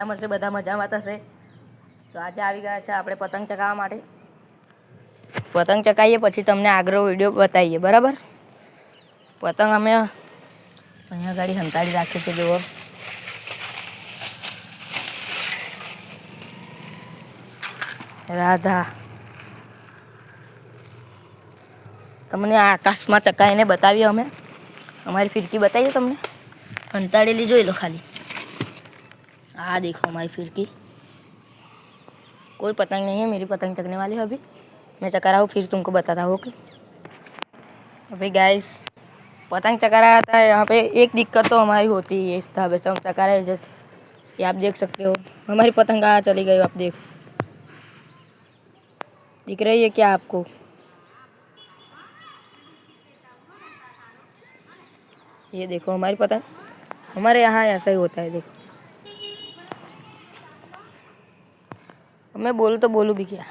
મજામાં છે, બધા મજામાં થશે. તો આજે આવી ગયા છે આપણે પતંગ ચગાવવા માટે. પતંગ ચગાવીએ પછી તમને આગળ વિડીયો બતાવીએ, બરાબર. પતંગ અમે અહીંયા ગાડી સંતાડી રાખી છે, જુઓ. રાધા તમને આકાશમાં ચકાઈને બતાવીએ અમે. અમારી ફિરકી બતાવીએ તમને. સંતાડેલી જોઈ લો ખાલી. हाँ देखो हमारी फिरकी. कोई पतंग नहीं है, मेरी पतंग चगने वाली है. अभी मैं चका रहा हूँ, फिर तुमको बताता हूँ. ओके अभी गाइस पतंग चका रहा था. यहाँ पे एक दिक्कत तो हमारी होती है, इस ढाबे से हम चका रहे हैं. जैसे ये आप देख सकते हो, हमारी पतंग कहाँ चली गई. आप दिख रही है क्या आपको? ये देखो हमारी पतंग. हमारे यहाँ ऐसा ही होता है. देखो मैं बोलूँ तो बोलूँ भी क्या,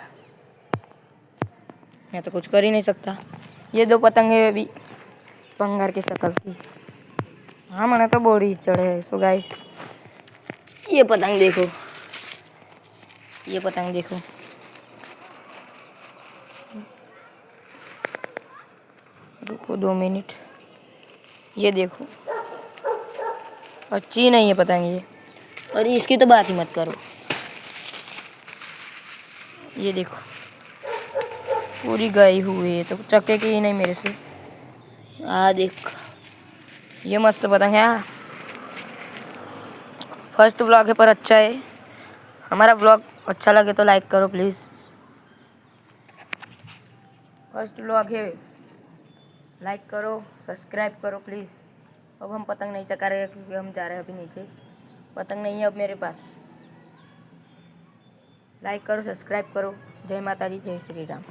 मैं तो कुछ कर ही नहीं सकता. ये दो पतंग है अभी पंगार की शक्ल की. हाँ मैंने तो बोरी चढ़े है. सो गाइस ये पतंग देखो, ये पतंग देखो. रुको 2 मिनट. ये देखो अच्छी नहीं है पतंग ये. अरे इसकी तो बात ही मत करो. ये देखो पूरी गई हुई है, तो चकेगी ही नहीं मेरे से. देख ये मस्त पतंग है. फर्स्ट ब्लॉग है पर अच्छा है. हमारा ब्लॉग अच्छा लगे तो लाइक करो प्लीज़. फर्स्ट ब्लॉग है, लाइक करो, सब्सक्राइब करो प्लीज़. अब हम पतंग नहीं चका रहे क्योंकि हम जा रहे हैं अभी नीचे. पतंग नहीं है अब मेरे पास. लाइक करो, सब्सक्राइब करो. जय माता दी, जय श्री राम.